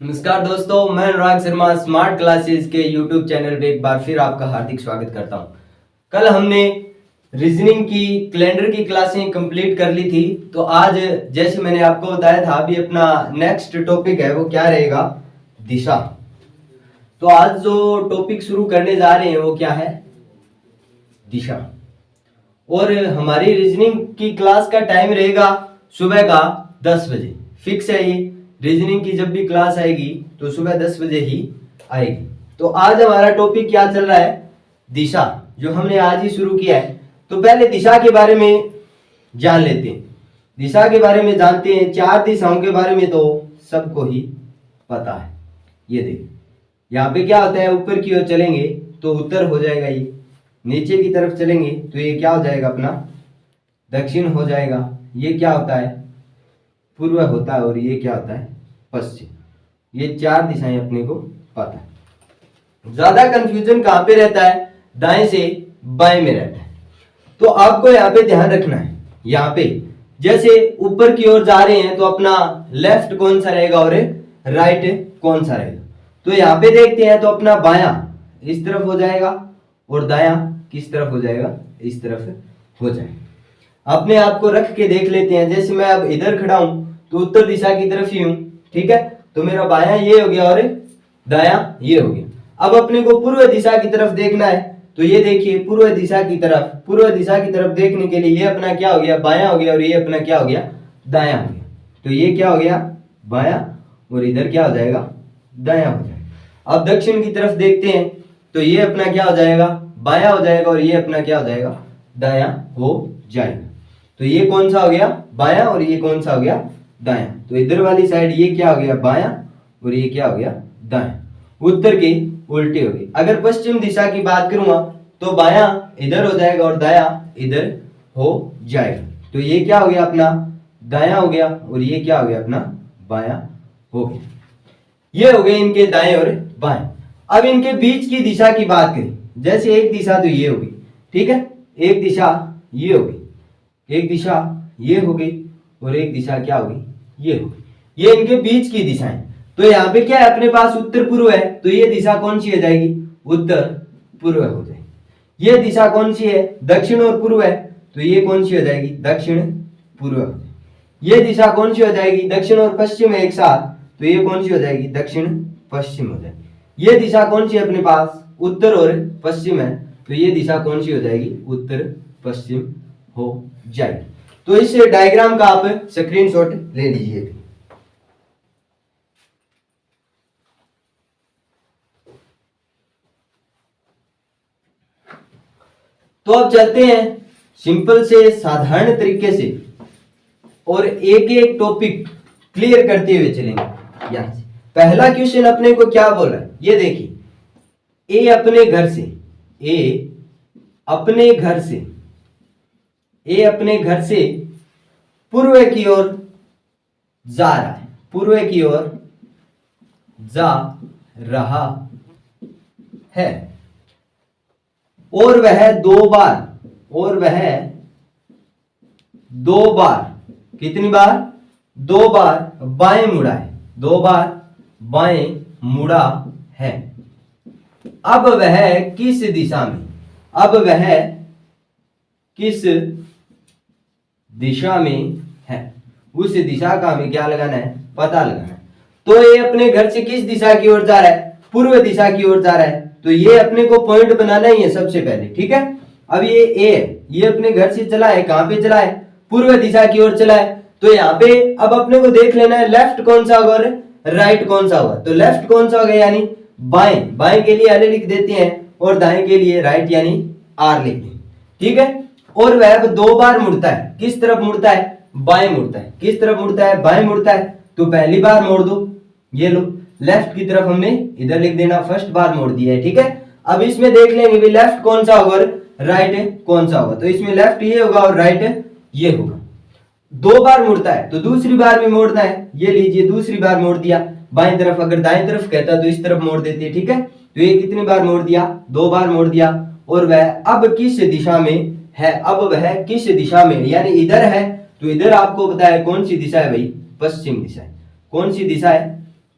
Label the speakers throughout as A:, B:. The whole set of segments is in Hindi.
A: नमस्कार दोस्तों, मैं अनुराग शर्मा स्मार्ट क्लासेस के यूट्यूब चैनल पे एक बार फिर आपका हार्दिक स्वागत करता हूं। कल हमने रीजनिंग की कैलेंडर की क्लासें कंप्लीट कर ली थी, तो आज जैसे मैंने आपको बताया था अभी अपना नेक्स्ट टॉपिक है वो क्या रहेगा, दिशा। तो आज जो टॉपिक शुरू करने जा रहे हैं वो क्या है, दिशा। और हमारी रीजनिंग की क्लास का टाइम रहेगा सुबह का 10 बजे। फिक्स है ये, रीजनिंग की जब भी क्लास आएगी तो सुबह 10 बजे ही आएगी। तो आज हमारा टॉपिक क्या चल रहा है, दिशा, जो हमने आज ही शुरू किया है। तो पहले दिशा के बारे में जान लेते हैं। दिशा के बारे में जानते हैं, चार दिशाओं के बारे में तो सबको ही पता है। ये देखिए, यहाँ पे क्या होता है, ऊपर की ओर चलेंगे तो उत्तर हो जाएगा, ये नीचे की तरफ चलेंगे तो ये क्या हो जाएगा, अपना दक्षिण हो जाएगा। ये क्या होता है, पूर्व होता है, और ये क्या होता है, पश्चिम। ये चार दिशाएं अपने को पता है। ज्यादा कंफ्यूजन कहां पे रहता है, दाएं से बाएं में रहता है। तो आपको यहाँ पे ध्यान रखना है, यहाँ पे जैसे ऊपर की ओर जा रहे हैं तो अपना लेफ्ट कौन सा रहेगा और राइट कौन सा रहेगा। तो यहाँ पे देखते हैं तो अपना बायां इस तरफ हो जाएगा और दायां किस तरफ हो जाएगा, इस तरफ हो जाएगा। अपने आप को रख के देख लेते हैं। जैसे मैं अब इधर खड़ा हूं तो उत्तर दिशा की तरफ ही हूं, ठीक है। तो मेरा बायां ये हो गया और दायां ये हो गया। अब अपने को पूर्व दिशा की तरफ देखना है, तो ये देखिए पूर्व दिशा की तरफ, पूर्व दिशा की तरफ देखने के लिए ये अपना क्या हो गया, बायां हो गया, और ये अपना क्या हो गया, दायां हो गया। तो ये क्या हो गया, बायां, और इधर क्या हो जाएगा, दायां हो जाएगा। अब दक्षिण की तरफ देखते हैं तो ये अपना क्या हो जाएगा, बायां हो जाएगा, और ये अपना क्या हो जाएगा, दायां हो जाएगा। तो ये कौन सा हो गया, बायां, और ये कौन सा हो गया, दायां। तो इधर वाली साइड ये क्या हो गया, बायां, और ये क्या हो गया, दायां। उत्तर की उल्टी होगी। अगर पश्चिम दिशा की बात करूंगा तो बायां इधर हो जाएगा और दायां इधर हो जाएगा। तो ये क्या हो गया, अपना दायां हो गया, और ये क्या हो गया, अपना बायां हो गया। ये हो गए इनके दाएं और बाएं। अब इनके बीच की दिशा की बात करें, जैसे एक दिशा तो ये होगी, ठीक है, एक दिशा ये होगी, एक दिशा ये हो गई, और एक दिशा क्या होगी, ये होगी। ये इनके बीच की दिशाएं। तो यहाँ पे क्या है, अपने पास उत्तर पूर्व है, तो ये दिशा कौन सी हो जाएगी, उत्तर पूर्व हो जाएगी। ये दिशा कौन सी है, दक्षिण और पूर्व है, तो ये कौन सी हो जाएगी, दक्षिण पूर्व हो जाएगी। ये दिशा कौन सी हो जाएगी, दक्षिण और पश्चिम है एक साथ, तो ये कौन सी हो जाएगी, दक्षिण पश्चिम हो जाएगी। ये दिशा कौन सी है, अपने पास उत्तर और पश्चिम है, तो ये दिशा कौन सी हो जाएगी, उत्तर पश्चिम हो जाएगी। तो इस डायग्राम का आप स्क्रीनशॉट ले लीजिए। तो अब चलते हैं सिंपल से साधारण तरीके से और एक एक टॉपिक क्लियर करते हुए चलेंगे। यहां से पहला क्वेश्चन अपने को क्या बोला है, ये देखिए, ए अपने घर से, ए अपने घर से, ए अपने घर से पूर्व की ओर जा रहा है, पूर्व की ओर जा रहा है, और वह दो बार, और वह दो बार, कितनी बार, दो बार बाएं मुड़ा है, दो बार बाएं मुड़ा है। अब वह किस दिशा में, अब वह किस दिशा में है, उस दिशा का हमें क्या लगाना है, पता लगाना है। तो ये अपने घर से किस दिशा की ओर जा रहा है, पूर्व दिशा की ओर जा रहा है, तो ये अपने को पॉइंट बनाना ही है सबसे पहले, ठीक है। अब ये ए है, ये अपने घर से चला है, कहां पे चला है, पूर्व दिशा की ओर चला है। तो यहाँ पे अब अपने को देख लेना है लेफ्ट कौन सा होगा और राइट कौन सा होगा। तो लेफ्ट कौन सा होगा, यानी बाएं, बाएं के लिए एल लिख देते हैं, और दाएं के लिए राइट यानी आर लिख दें, ठीक है। और वह अब दो बार मुड़ता है, किस तरफ मुड़ता है, बाएं मुड़ता है, किस तरफ मुड़ता है, बाएं मुड़ता है। तो पहली बार मोड़ दो, ये लो लेफ्ट की तरफ हमने इधर लिख देना, फर्स्ट बार मोड़ दिया है, ठीक है। अब इसमें देख लेंगे भी लेफ्ट कौन सा होगा और राइट कौन सा होगा। तो इसमें लेफ्ट ये होगा और राइट ये होगा। दो बार मुड़ता है तो दूसरी बार भी मोड़ना है, ये लीजिए दूसरी बार मोड़ दिया बाएं तरफ, अगर दाएं तरफ कहता तो इस तरफ मोड़ देते, ठीक है। तो ये कितनी बार मोड़ दिया, दो बार मोड़ दिया। और वह अब किस दिशा में है, अब वह किस दिशा में, यानी इधर है, तो इधर आपको पता है कौन सी दिशा है भाई, पश्चिम दिशा है। कौन सी दिशा है,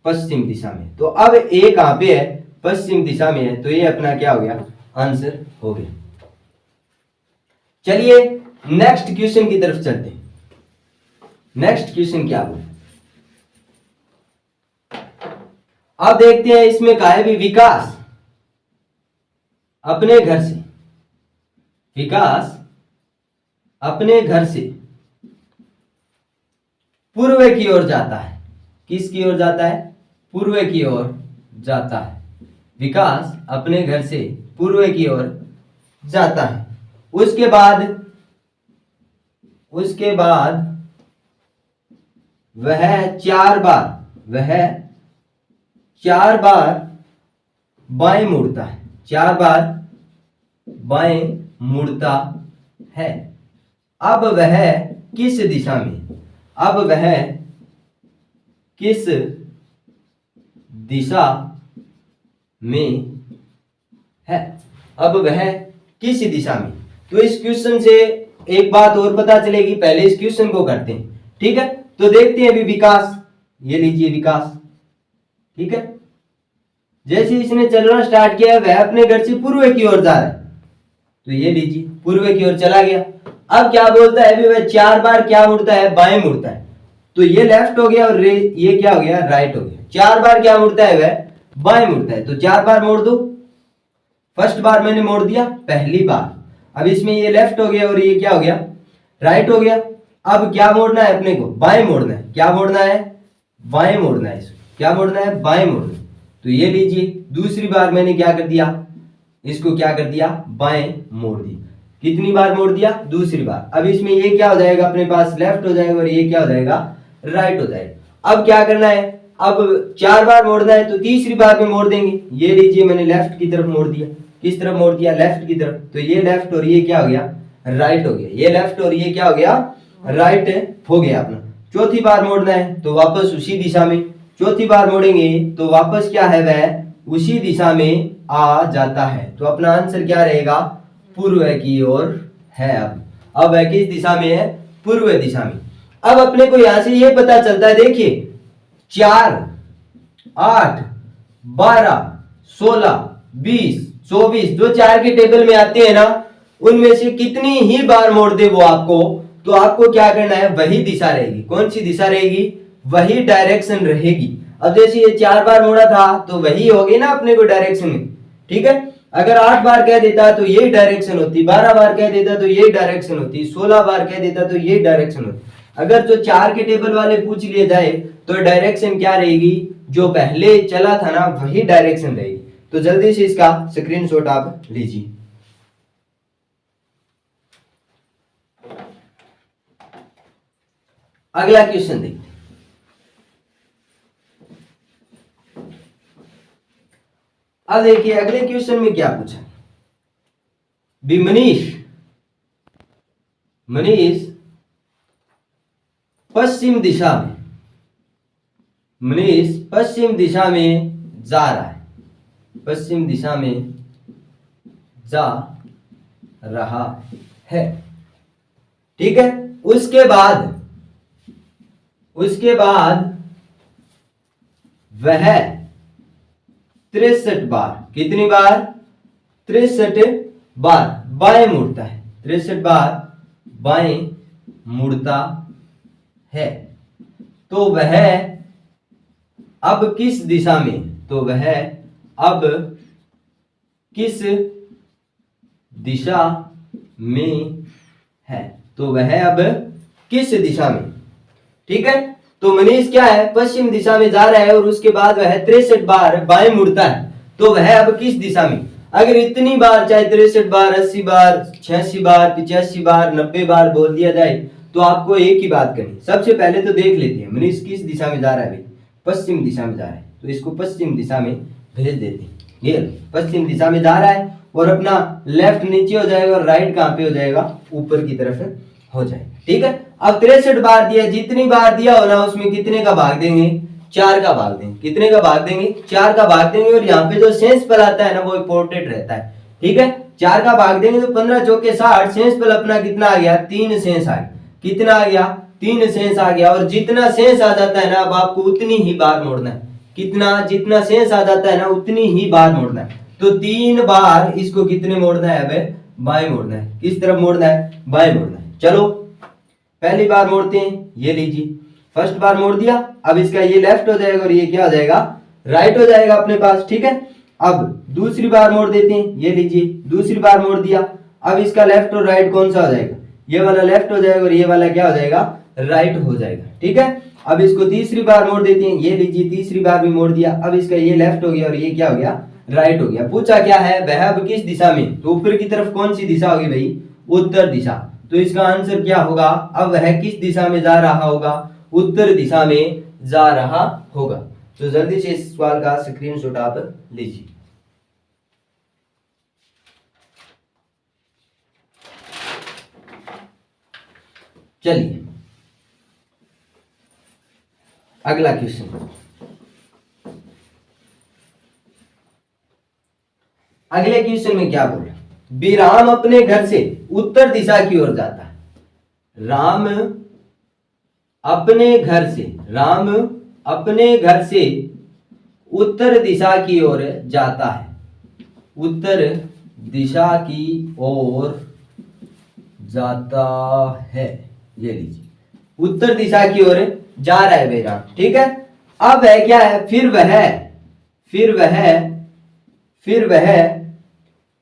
A: पश्चिम दिशा में। तो अब ए कहां पे है, पश्चिम दिशा में है, तो ये अपना क्या हो गया, आंसर हो गया। चलिए नेक्स्ट क्वेश्चन की तरफ चलते हैं। नेक्स्ट क्वेश्चन क्या बोले, अब देखते हैं इसमें कहा है भी विकास अपने घर से, विकास अपने घर से पूर्व की ओर जाता है। किसकी ओर जाता है, पूर्व की ओर जाता है। विकास अपने घर से पूर्व की ओर जाता है। उसके बाद वह चार बार बाएं मुड़ता है, 4 बार बाएं मुड़ता है। अब वह किस दिशा में, अब वह किस दिशा में है, अब वह किस दिशा में। तो इस क्वेश्चन से एक बात और पता चलेगी, पहले इस क्वेश्चन को करते हैं, ठीक है। तो देखते हैं अभी विकास, ये लीजिए विकास, ठीक है। जैसे इसने चलना स्टार्ट किया, वह अपने घर से पूर्व की ओर जा रहा है, तो ये लीजिए पूर्व की ओर चला गया। अब क्या बोलता है, वह 4 बार क्या मुड़ता है, बाएं मुड़ता है। तो ये लेफ्ट हो गया और ये क्या हो गया, राइट हो गया। 4 बार क्या मुड़ता है, वह बाएं मुड़ता है, तो 4 बार मोड़ दो। फर्स्ट बार मैंने मोड़ दिया, पहली बार। अब इसमें ये लेफ्ट हो गया और ये क्या हो गया, राइट हो गया। अब क्या मोड़ना है अपने को, बाएं मोड़ना है। क्या मोड़ना है, बाएं मोड़ना है। इसको क्या मोड़ना है, बाएं मोड़ना है। तो ये लीजिए दूसरी बार मैंने क्या कर दिया, इसको क्या कर दिया, बाएं मोड़ दिया। कितनी बार मोड़ दिया, दूसरी बार। अब इसमें ये क्या हो जाएगा, अपने पास लेफ्ट हो जाएगा और ये क्या हो जाएगा, राइट हो जाएगा। अब क्या करना है, अब 4 बार मोड़ना है, तो तीसरी बार में मोड़ देंगे। ये लीजिए मैंने लेफ्ट की तरफ मोड़ दिया। किस तरफ मोड़ दिया, लेफ्ट की तरफ। तो ये लेफ्ट और ये क्या हो गया, राइट हो गया। ये लेफ्ट और ये क्या हो गया, राइट हो गया अपना। चौथी बार मोड़ना है तो वापस उसी दिशा में। चौथी बार मोड़ेंगे तो वापस क्या है, वह उसी दिशा में आ जाता है। तो अपना आंसर क्या रहेगा, पूर्व की ओर है। अब वह किस दिशा में है, पूर्व दिशा में। अब अपने को यहां से ये पता चलता है, देखिए 4, 8, 12, 16, 20, 24 जो 4 के टेबल में आते हैं ना, उनमें से कितनी ही बार मोड़ दे वो आपको, तो आपको क्या करना है, वही दिशा रहेगी। कौन सी दिशा रहेगी, वही डायरेक्शन रहेगी। अब जैसे ये 4 बार मोड़ा था तो वही होगी ना अपने को डायरेक्शन में, ठीक है। अगर 8 बार कह देता तो ये डायरेक्शन होती, 12 बार कह देता तो ये डायरेक्शन होती, 16 बार कह देता तो ये डायरेक्शन होती। अगर जो 4 के टेबल वाले पूछ लिए जाए तो डायरेक्शन क्या रहेगी, जो पहले चला था ना वही डायरेक्शन रहेगी। तो जल्दी से इसका स्क्रीनशॉट आप लीजिए। अगला क्वेश्चन देखते हैं। अब देखिए अगले क्वेश्चन में क्या पूछा, भी मनीष पश्चिम दिशा में, मनीष पश्चिम दिशा में जा रहा है, पश्चिम दिशा में जा रहा है, ठीक है। उसके बाद वह 63 बार, कितनी बार, 63 बार बाएं मुड़ता है, 63 बार बाएं मुड़ता है। तो वह अब किस दिशा में, तो वह अब किस दिशा में है, तो वह अब किस दिशा में, ठीक है। तो मनीष क्या है, पश्चिम दिशा में जा रहा है और उसके बाद वह 63 बार बाएं मुड़ता है। तो वह अब किस दिशा में, अगर इतनी बार चाहे 63 बार, 80 बार, 86 बार, 85 बार, 90 बार बोल दिया जाए तो आपको एक ही बात करनी। सबसे पहले तो देख लेते हैं मनीष किस दिशा में जा रहा है, भाई पश्चिम दिशा में जा रहा है, तो इसको पश्चिम दिशा में भेज देते हैं। ये पश्चिम दिशा में जा रहा है और अपना लेफ्ट नीचे हो जाएगा और राइट कहां पे हो जाएगा, ऊपर की तरफ हो जाएगा, ठीक है। अब 63 बार दिया, जितनी बार दिया हो ना उसमें कितने का भाग देंगे, 4 का भाग देंगे। कितने का भाग देंगे, 4 का भाग देंगे। और यहाँ पे जो शेष फल आता है ना वो इंपॉर्टेंट रहता है, ठीक है। 4 का भाग देंगे तो 15 चौके 60, शेष फल अपना कितना आ गया, 3 शेष आ गया। कितना आ गया, 3 शेष आ गया। और जितना शेष आ जाता है ना अब आपको उतनी ही बार मोड़ना है, कितना, जितना सेंस आ जाता है ना उतनी ही बार मोड़ना है। तो 3 बार इसको कितने मोड़ना है, अब बाएं मोड़ना है। किस तरफ मोड़ना है, बाएं मोड़ना है। चलो पहली बार मोड़ते हैं, ये लीजिए फर्स्ट बार मोड़ दिया। अब इसका ये लेफ्ट हो जाएगा और ये क्या हो जाएगा, राइट हो जाएगा अपने पास, ठीक है। अब दूसरी बार मोड़ देते हैं, ये लीजिए दूसरी बार मोड़ दिया। अब इसका लेफ्ट और राइट कौन सा हो जाएगा, ये वाला लेफ्ट हो जाएगा और ये वाला क्या हो जाएगा, राइट हो जाएगा, ठीक है। अब इसको तीसरी बार मोड़ देते हैं, ये लीजिए तीसरी बार भी मोड़ दिया। अब इसका ये लेफ्ट हो गया और ये क्या हो गया, राइट हो गया। पूछा क्या है, वह अब किस दिशा में, तो ऊपर की तरफ कौन सी दिशा होगी भाई, उत्तर दिशा। तो इसका आंसर क्या होगा, अब वह किस दिशा में जा रहा होगा, उत्तर दिशा में जा रहा होगा। तो जल्दी से इस सवाल का स्क्रीनशॉट आप लीजिए। चलिए अगला क्वेश्चन। अगले क्वेश्चन में क्या बोला, विराम अपने घर से उत्तर दिशा की ओर जाता है। राम अपने घर से, राम अपने घर से उत्तर दिशा की ओर जाता है, उत्तर दिशा की ओर जाता है। ये लीजिए उत्तर दिशा की ओर जा रहा है मेरा, ठीक है। अब है क्या है, फिर वह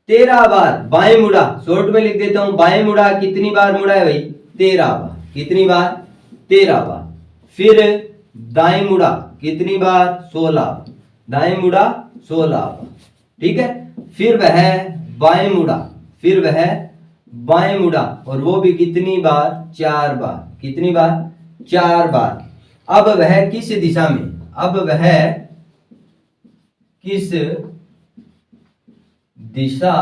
A: 13 बार बाएं मुड़ा। शॉर्ट में लिख देता हूं, बाएं मुड़ा कितनी बार मुड़ा है भाई, 13 बार। कितनी बार, 13 बार। फिर दाएं मुड़ा कितनी बार, 16। दाएं मुड़ा 16 बार, ठीक है। फिर वह बाएं मुड़ा, फिर वह बाएं मुड़ा और वो भी कितनी बार, 4 बार। कितनी बार, 4 बार। अब वह किस दिशा में, अब वह किस दिशा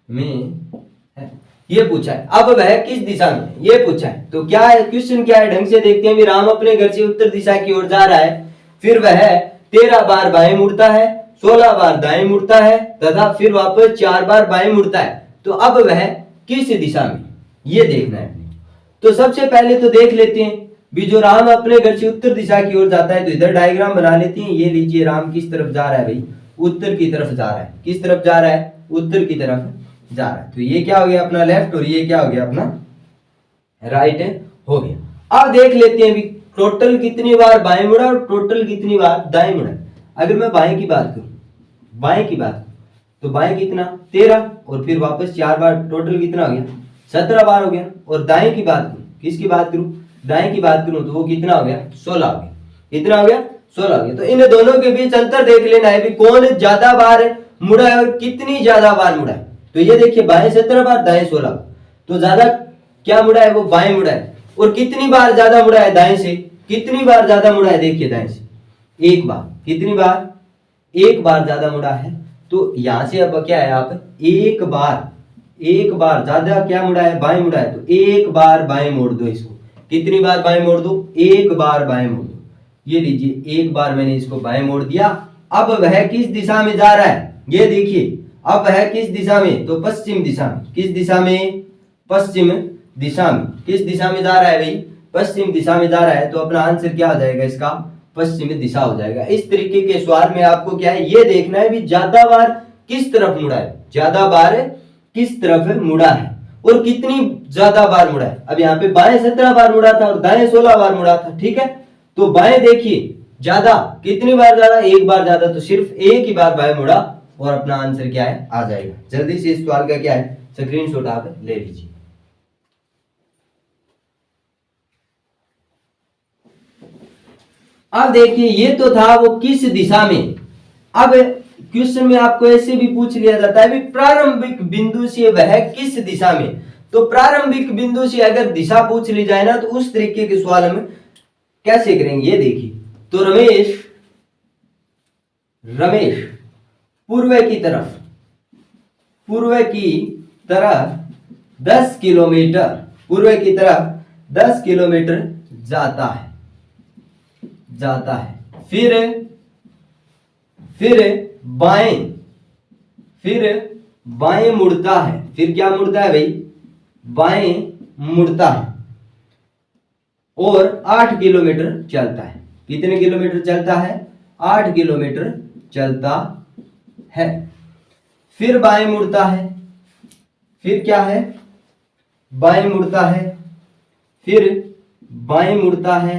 A: में है, ये पूछा है। अब वह किस दिशा में, ये पूछा है। तो क्या है क्वेश्चन, क्या है ढंग से देखते हैं। राम अपने घर से उत्तर दिशा की ओर जा रहा है, फिर वह 13 बार बाएं मुड़ता है, 16 बार दाएं मुड़ता है तथा फिर वापस 4 बार बाएं मुड़ता है। तो अब वह किस दिशा में, ये देखना है। तो सबसे पहले तो देख लेते हैं भी, जो राम अपने घर से उत्तर दिशा की ओर जाता है, तो इधर डायग्राम बना लेते हैं। ये लीजिए राम किस तरफ जा रहा है भाई, उत्तर की तरफ जा रहा है। किस तरफ जा रहा है, उत्तर की तरफ जा रहा है। तो ये क्या हो गया अपना लेफ्ट और ये क्या हो गया अपना राइट हो गया। अब देख लेते हैं भी टोटल कितनी बार बाएं मुड़ा और टोटल कितनी बार दाएं मुड़ा। अगर मैं बाएं की बात करूं, बाएं की बात तो बाएं कितना, 13 और फिर वापस 4 बार, टोटल कितना हो गया, 17 बार हो गया। और दाएं की बात करूं, किसकी बात करूं, दाएं की बात करूं तो वो कितना हो गया, 16 हो गया। कितना हो गया, 16 हो गया। तो इन दोनों के बीच अंतर देख लेना है भी कौन ज्यादा बार मुड़ा है और कितनी ज्यादा बार मुड़ा है। तो ये देखिए बाएं 17 बार, दाएं 16, तो ज्यादा क्या मुड़ा है, वो बाएं मुड़ा है। और कितनी बार ज्यादा मुड़ा है दाएं से, कितनी बार ज्यादा मुड़ा है, देखिए दाएं से 1 बार। कितनी बार, 1 बार ज्यादा मुड़ा है। तो यहां से अब क्या है, आप 1 बार ज्यादा क्या मुड़ा है, बाएं मुड़ा है। तो 1 बार बाएं मोड़ दो इसको। कितनी बार बाएं मोड़ दो, 1 बार बाएं मोड़ दो। ये लीजिए 1 बार मैंने इसको बाएं मोड़ दिया। अब वह किस दिशा में जा रहा है, ये देखिए। अब वह किस दिशा में, तो पश्चिम दिशा में। किस दिशा में, पश्चिम दिशा में। किस दिशा में जा रहा है भाई, पश्चिम दिशा में जा रहा है। तो अपना आंसर क्या हो जाएगा इसका, पश्चिम दिशा हो जाएगा। इस तरीके के सवाल में आपको क्या है, ये देखना है भी ज्यादा बार किस तरफ मुड़ा है, ज्यादा बार किस तरफ मुड़ा है और कितनी ज्यादा बार मुड़ा है। अब यहाँ पे बाएं 17 बार मुड़ा था और दाएं 16 बार मुड़ा था, ठीक है। तो बाएं देखिए ज्यादा, कितनी बार ज्यादा, 1 बार ज्यादा। तो सिर्फ 1 ही बार बाएं मुड़ा और अपना आंसर क्या है, आ जाएगा। जल्दी से इस सवाल का क्या है, स्क्रीनशॉट आप ले लीजिए। अब देखिए ये तो था वो किस दिशा में। अब क्वेश्चन में आपको ऐसे भी पूछ लिया जाता है भी प्रारंभिक बिंदु से वह किस दिशा में। तो प्रारंभिक बिंदु से अगर दिशा पूछ ली जाए ना, तो उस तरीके के सवाल हम कैसे करेंगे, ये देखिए। तो रमेश पूर्व की तरफ 10 किलोमीटर, पूर्व की तरफ 10 किलोमीटर जाता है। फिर बाएं मुड़ता है। फिर क्या मुड़ता है भाई, बाएं मुड़ता है और 8 किलोमीटर चलता है। कितने किलोमीटर चलता है? 8 किलोमीटर चलता है। फिर बाएं मुड़ता है, फिर क्या है? बाएं मुड़ता है, फिर बाएं मुड़ता है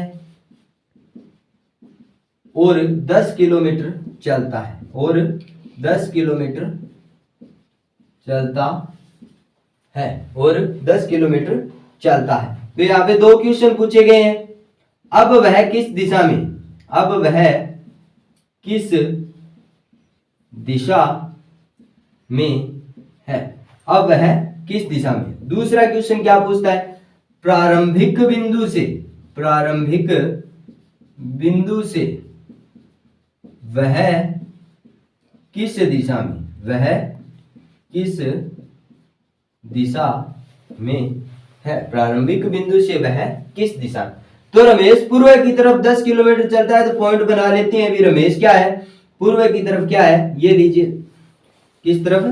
A: और 10 किलोमीटर चलता है, और 10 किलोमीटर चलता है, और 10 किलोमीटर चलता है। तो यहाँ पे 2 क्वेश्चन पूछे गए हैं। अब वह किस दिशा में, अब वह किस दिशा में है, अब वह किस दिशा में। दूसरा क्वेश्चन क्या पूछता है? प्रारंभिक बिंदु से, प्रारंभिक बिंदु से वह किस दिशा में, वह किस दिशा में है, प्रारंभिक बिंदु से वह किस दिशा। तो रमेश पूर्व की तरफ 10 किलोमीटर चलता है, तो पॉइंट बना लेते हैं। अभी रमेश क्या है? पूर्व की तरफ क्या है? ये लीजिए, किस तरफ?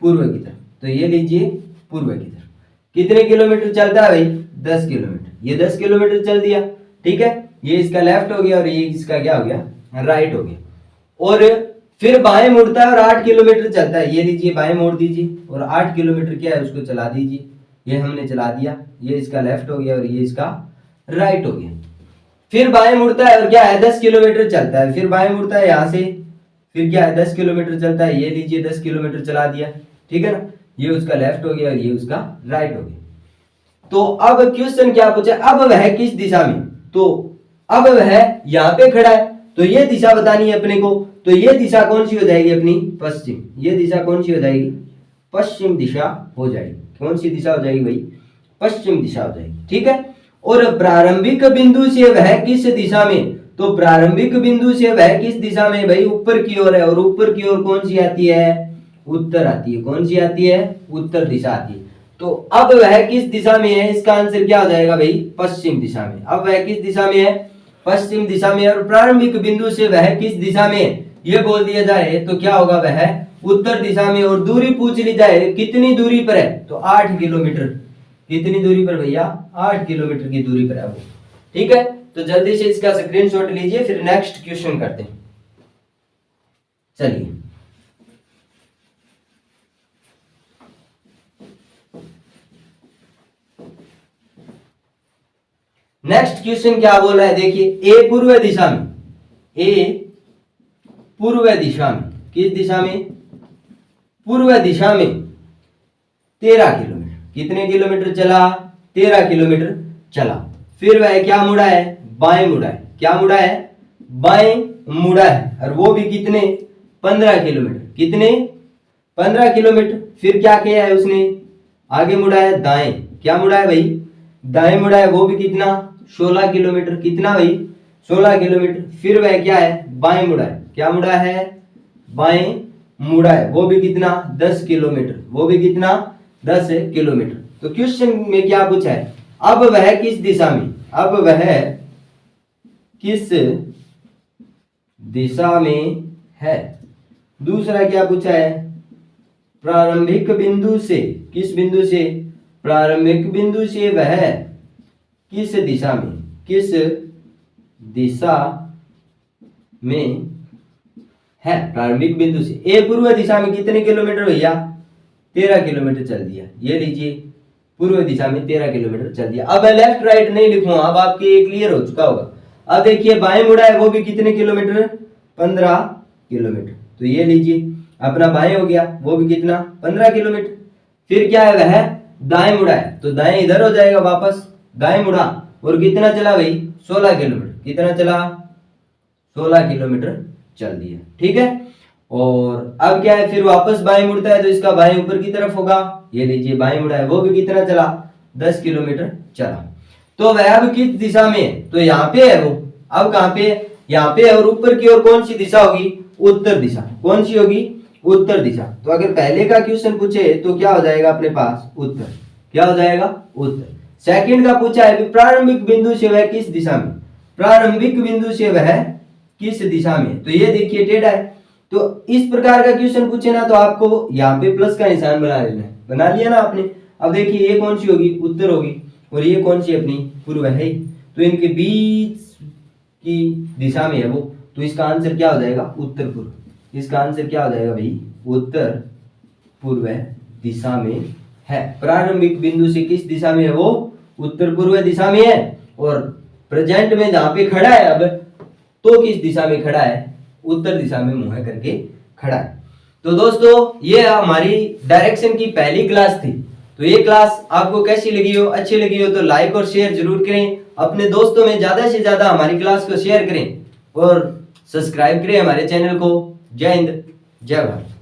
A: पूर्व की तरफ। तो ये लीजिए पूर्व की तरफ। कितने किलोमीटर चलता है भाई? 10 किलोमीटर। ये 10 किलोमीटर चल दिया, ठीक है। ये इसका लेफ्ट हो गया और ये इसका क्या हो गया? राइट हो गया। और फिर बाएं मुड़ता है और 8 किलोमीटर चलता है। ये लीजिए बाएं मोड़ दीजिए और 8 किलोमीटर क्या है उसको चला दीजिए। ये हमने चला दिया, ये इसका लेफ्ट हो गया और ये इसका राइट हो गया। फिर बाएं मुड़ता है और क्या है? 10 किलोमीटर चलता है। फिर बाएं मुड़ता है यहाँ से, फिर क्या है? 10 किलोमीटर चलता है। ये लीजिए 10 किलोमीटर चला दिया, ठीक है ना। ये उसका लेफ्ट हो गया और ये उसका राइट हो गया। तो अब क्वेश्चन क्या पूछा? अब वह किस दिशा में। तो अब वह यहाँ पे खड़ा है, तो ये दिशा बतानी है अपने को। तो ये दिशा कौन सी हो जाएगी अपनी? पश्चिम। ये दिशा कौन सी हो जाएगी? पश्चिम दिशा हो जाएगी। कौन सी दिशा हो जाएगी भाई? पश्चिम दिशा हो जाएगी, ठीक है। और प्रारंभिक बिंदु से वह किस दिशा में, तो प्रारंभिक बिंदु से वह किस दिशा में भाई? ऊपर की ओर है। और ऊपर की ओर कौन सी आती है? उत्तर आती है। कौन सी आती है? उत्तर दिशा आती है। तो अब वह किस दिशा में है? इसका आंसर क्या हो जाएगा भाई? पश्चिम दिशा में। अब वह किस दिशा में है? पश्चिम दिशा में। और प्रारंभिक बिंदु से वह किस दिशा में, ये बोल दिया जाए तो क्या होगा? वह उत्तर दिशा में। और दूरी पूछ ली जाए कितनी दूरी पर है, तो 8 किलोमीटर। कितनी दूरी पर भैया? 8 किलोमीटर की दूरी पर है वो, ठीक है। तो जल्दी से इसका स्क्रीनशॉट लीजिए, फिर नेक्स्ट क्वेश्चन करते हैं। चलिए नेक्स्ट क्वेश्चन क्या बोल रहा है, देखिए। ए पूर्व दिशा में, ए पूर्व दिशा में, किस दिशा में? पूर्व दिशा में 13 किलोमीटर। कितने किलोमीटर चला? 13 किलोमीटर चला। फिर वह क्या मुड़ा है? बाएं मुड़ा है। क्या मुड़ा है? बाएं मुड़ा है। और वो भी कितने? 15 किलोमीटर। कितने? 15 किलोमीटर। फिर क्या किया है उसने? आगे मुड़ा है दाएं। क्या मुड़ा है भाई? दाएं मुड़ा है। वो भी कितना? 16 किलोमीटर। कितना भाई? 16 किलोमीटर। फिर वह क्या है? बाएं मुड़ा है। क्या मुड़ा है? बाएं मुड़ा है। वो भी कितना? 10 किलोमीटर। वो भी कितना? 10 किलोमीटर। तो क्वेश्चन में क्या पूछा है? अब वह किस दिशा में, अब वह किस दिशा में है। दूसरा क्या पूछा है? प्रारंभिक बिंदु से, किस बिंदु से? प्रारंभिक बिंदु से वह किस दिशा में, किस दिशा में है। प्रारंभिक बिंदु से। ए पूर्व दिशा में कितने किलोमीटर भैया? 13 किलोमीटर चल दिया। ये लीजिए पूर्व दिशा में 13 किलोमीटर चल दिया। अब मैं लेफ्ट राइट नहीं लिखूंगा, अब आपके क्लियर हो चुका होगा। अब देखिए बाएं मुड़ा है, वो भी कितने किलोमीटर? 15 किलोमीटर। तो ये लीजिए अपना बाएं हो गया, वो भी कितना? 15 किलोमीटर। फिर क्या है? वह दाएं मुड़ा है, तो दाएं इधर हो जाएगा वापस। दाएं मुड़ा और कितना चला भाई? 16 किलोमीटर। कितना चला? 16 किलोमीटर चल दिया, ठीक है। और अब क्या है? फिर वापस बाएं मुड़ता है, तो इसका बाएं ऊपर की तरफ होगा। ये लीजिए बाएं मुड़ा है, वो भी कितना चला? 10 किलोमीटर चला। तो वह अब किस दिशा में है? तो यहाँ पे है वो। अब कहाँ पे? यहाँ पे। और ऊपर की ओर कौन सी दिशा होगी? उत्तर दिशा। कौन सी होगी? उत्तर दिशा। तो अगर पहले का क्वेश्चन पूछे तो क्या हो जाएगा अपने पास? उत्तर। क्या हो जाएगा? उत्तर। सेकंड का पूछा है प्रारंभिक बिंदु से वह किस दिशा में, प्रारंभिक बिंदु से वह किस दिशा में। तो ये देखिए टेढ़ा है। तो इस प्रकार का क्वेश्चन पूछे ना, तो आपको यहाँ पे प्लस का निशान बना लेना है। बना लिया ना आपने। अब देखिए ये कौन सी होगी? उत्तर होगी। और ये कौन सी अपनी? पूर्व है। तो इनके बीच की दिशा में है वो, तो इसका आंसर क्या हो जाएगा? उत्तर पूर्व। इसका आंसर क्या हो जाएगा भाई? उत्तर पूर्व दिशा में है। प्रारंभिक बिंदु से किस दिशा में है वो? उत्तर पूर्व दिशा में है। और प्रेजेंट में जहां पे खड़ा है अब, तो किस दिशा में खड़ा है? उत्तर दिशा में मुंह करके खड़ा है। तो दोस्तों ये हमारी डायरेक्शन की पहली क्लास थी। तो ये क्लास आपको कैसी लगी हो? अच्छी लगी हो तो लाइक और शेयर जरूर करें। अपने दोस्तों में ज्यादा से ज्यादा हमारी क्लास को शेयर करें और सब्सक्राइब करें हमारे चैनल को। जय हिंद, जय भारत।